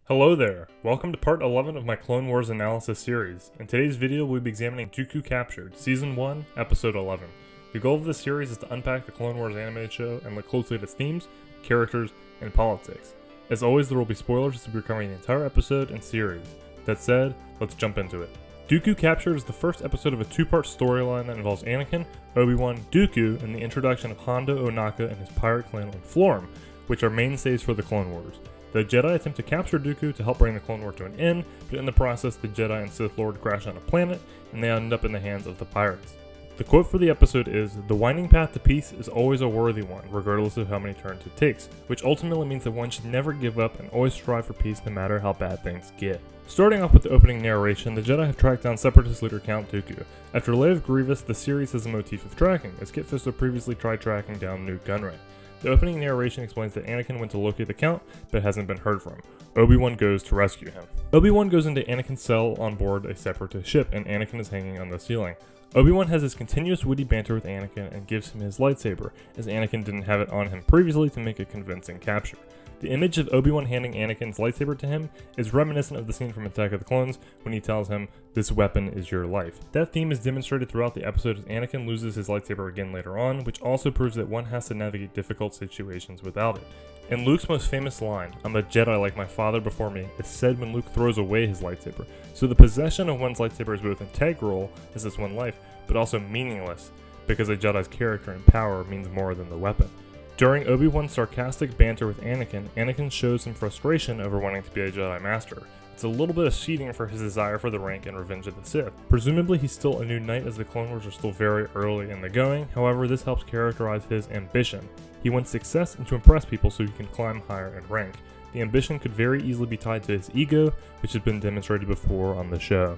Hello there, welcome to part 11 of my Clone Wars analysis series. In today's video we'll be examining Dooku Captured, Season 1, Episode 11. The goal of this series is to unpack the Clone Wars animated show and look closely at its themes, characters, and politics. As always, there will be spoilers as we're covering the entire episode and series. That said, let's jump into it. Dooku Captured is the first episode of a two-part storyline that involves Anakin, Obi-Wan, Dooku, and the introduction of Hondo Ohnaka and his pirate clan on Florm, which are mainstays for the Clone Wars. The Jedi attempt to capture Dooku to help bring the Clone War to an end, but in the process the Jedi and Sith Lord crash on a planet, and they end up in the hands of the pirates. The quote for the episode is, "The winding path to peace is always a worthy one, regardless of how many turns it takes," which ultimately means that one should never give up and always strive for peace no matter how bad things get. Starting off with the opening narration, the Jedi have tracked down Separatist leader Count Dooku. After Lay of Grievous, the series has a motif of tracking, as Kit Fisto previously tried tracking down Newt Gunray. The opening narration explains that Anakin went to locate the Count, but hasn't been heard from. Obi-Wan goes to rescue him. Obi-Wan goes into Anakin's cell on board a Separatist ship, and Anakin is hanging on the ceiling. Obi-Wan has his continuous witty banter with Anakin and gives him his lightsaber, as Anakin didn't have it on him previously to make a convincing capture. The image of Obi-Wan handing Anakin's lightsaber to him is reminiscent of the scene from Attack of the Clones when he tells him, "This weapon is your life." That theme is demonstrated throughout the episode as Anakin loses his lightsaber again later on, which also proves that one has to navigate difficult situations without it. And Luke's most famous line, "I'm a Jedi like my father before me," is said when Luke throws away his lightsaber. So the possession of one's lightsaber is both integral, as it's one life, but also meaningless, because a Jedi's character and power means more than the weapon. During Obi-Wan's sarcastic banter with Anakin, Anakin shows some frustration over wanting to be a Jedi Master. It's a little bit of seeding for his desire for the rank and Revenge of the Sith. Presumably he's still a new knight as the Clone Wars are still very early in the going, however this helps characterize his ambition. He wants success and to impress people so he can climb higher in rank. The ambition could very easily be tied to his ego, which has been demonstrated before on the show.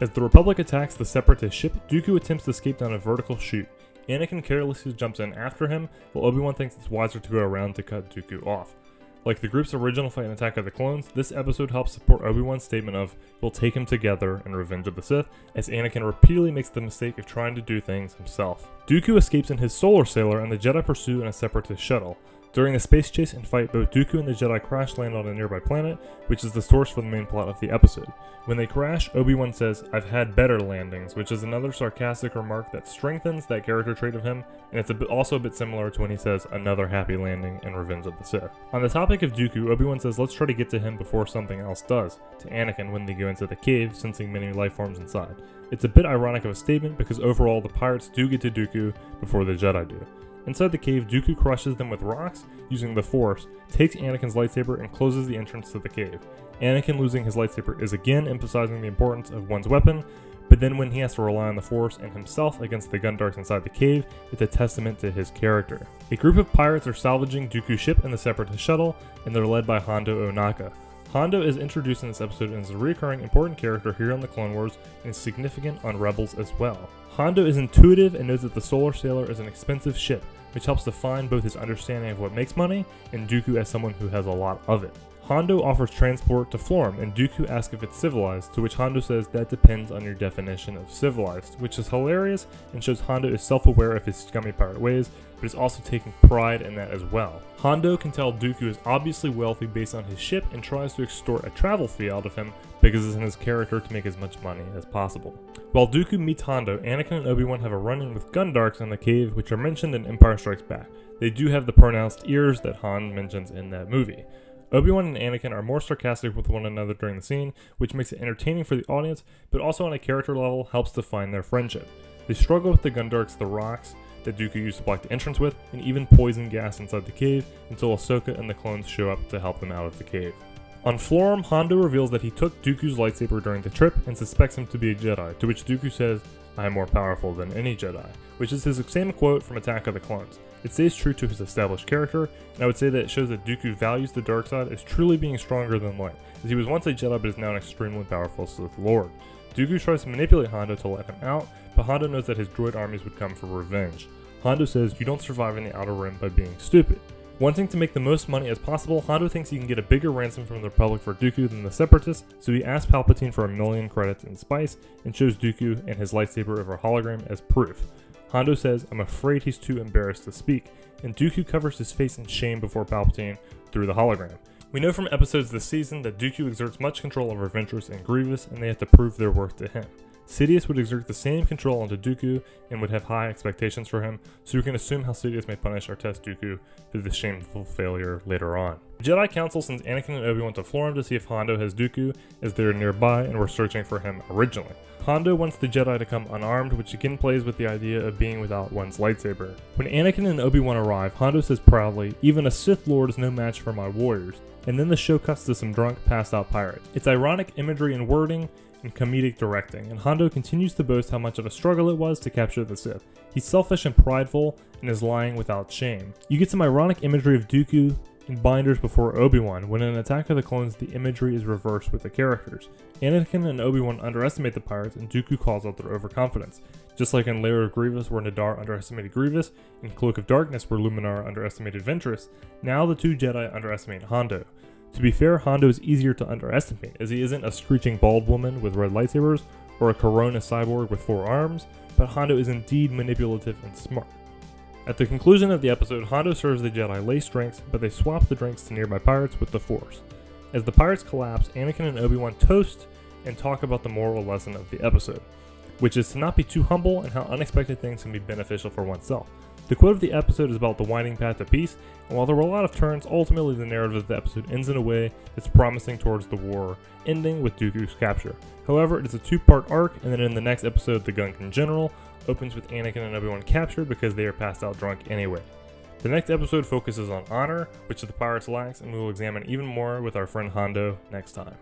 As the Republic attacks the Separatist ship, Dooku attempts to escape down a vertical chute. Anakin carelessly jumps in after him, while Obi-Wan thinks it's wiser to go around to cut Dooku off. Like the group's original fight in Attack of the Clones, this episode helps support Obi-Wan's statement of, "We'll take him together" in Revenge of the Sith, as Anakin repeatedly makes the mistake of trying to do things himself. Dooku escapes in his solar sailor and the Jedi pursue in a Separatist shuttle. During the space chase and fight, both Dooku and the Jedi crash land on a nearby planet, which is the source for the main plot of the episode. When they crash, Obi-Wan says, "I've had better landings," which is another sarcastic remark that strengthens that character trait of him, and it's also a bit similar to when he says, "Another happy landing" in Revenge of the Sith. On the topic of Dooku, Obi-Wan says, "Let's try to get to him before something else does," to Anakin when they go into the cave, sensing many life forms inside. It's a bit ironic of a statement because overall the pirates do get to Dooku before the Jedi do. Inside the cave, Dooku crushes them with rocks using the Force, takes Anakin's lightsaber, and closes the entrance to the cave. Anakin losing his lightsaber is again emphasizing the importance of one's weapon, but then when he has to rely on the Force and himself against the Gundarks inside the cave, it's a testament to his character. A group of pirates are salvaging Dooku's ship in the Separatist shuttle, and they're led by Hondo Ohnaka. Hondo is introduced in this episode and is a recurring important character here on the Clone Wars and is significant on Rebels as well. Hondo is intuitive and knows that the Solar Sailor is an expensive ship, which helps define both his understanding of what makes money and Dooku as someone who has a lot of it. Hondo offers transport to Florm, and Dooku asks if it's civilized, to which Hondo says that depends on your definition of civilized, which is hilarious and shows Hondo is self-aware of his scummy pirate ways, but is also taking pride in that as well. Hondo can tell Dooku is obviously wealthy based on his ship and tries to extort a travel fee out of him because it's in his character to make as much money as possible. While Dooku meets Hondo, Anakin and Obi-Wan have a run-in with Gundarks in the cave, which are mentioned in Empire Strikes Back. They do have the pronounced ears that Han mentions in that movie. Obi-Wan and Anakin are more sarcastic with one another during the scene, which makes it entertaining for the audience, but also on a character level helps define their friendship. They struggle with the Gundarks, the rocks that Dooku used to block the entrance with, and even poison gas inside the cave, until Ahsoka and the clones show up to help them out of the cave. On Florm, Hondo reveals that he took Dooku's lightsaber during the trip and suspects him to be a Jedi, to which Dooku says, "I am more powerful than any Jedi," which is his same quote from Attack of the Clones. It stays true to his established character, and I would say that it shows that Dooku values the dark side as truly being stronger than light, as he was once a Jedi but is now an extremely powerful Sith Lord. Dooku tries to manipulate Hondo to let him out, but Hondo knows that his droid armies would come for revenge. Hondo says, "You don't survive in the Outer Rim by being stupid." Wanting to make the most money as possible, Hondo thinks he can get a bigger ransom from the Republic for Dooku than the Separatists, so he asks Palpatine for 1,000,000 credits in spice and shows Dooku and his lightsaber over a hologram as proof. Hondo says, "I'm afraid he's too embarrassed to speak," and Dooku covers his face in shame before Palpatine through the hologram. We know from episodes this season that Dooku exerts much control over Ventress and Grievous, and they have to prove their worth to him. Sidious would exert the same control onto Dooku and would have high expectations for him, so we can assume how Sidious may punish or test Dooku for this shameful failure later on. The Jedi Council sends Anakin and Obi-Wan to Florum to see if Hondo has Dooku, as they are nearby and were searching for him originally. Hondo wants the Jedi to come unarmed, which again plays with the idea of being without one's lightsaber. When Anakin and Obi-Wan arrive, Hondo says proudly, "Even a Sith Lord is no match for my warriors," and then the show cuts to some drunk, passed out pirates. It's ironic imagery and wording, and comedic directing, and Hondo continues to boast how much of a struggle it was to capture the Sith. He's selfish and prideful, and is lying without shame. You get some ironic imagery of Dooku in binders before Obi-Wan. When in Attack of the Clones, the imagery is reversed with the characters. Anakin and Obi-Wan underestimate the pirates, and Dooku calls out their overconfidence. Just like in Lair of Grievous, where Nadar underestimated Grievous, and Cloak of Darkness, where Luminar underestimated Ventress, now the two Jedi underestimate Hondo. To be fair, Hondo is easier to underestimate, as he isn't a screeching bald woman with red lightsabers, or a Corona cyborg with 4 arms, but Hondo is indeed manipulative and smart. At the conclusion of the episode, Hondo serves the Jedi laced drinks, but they swap the drinks to nearby pirates with the Force. As the pirates collapse, Anakin and Obi-Wan toast and talk about the moral lesson of the episode, which is to not be too humble and how unexpected things can be beneficial for oneself. The quote of the episode is about the winding path to peace, and while there were a lot of turns, ultimately the narrative of the episode ends in a way that's promising towards the war, ending with Dooku's capture. However, it is a 2-part arc, and then in the next episode, the Gungan General opens with Anakin and Obi-Wan captured because they are passed out drunk anyway. The next episode focuses on honor, which the pirates lacks, and we will examine even more with our friend Hondo next time.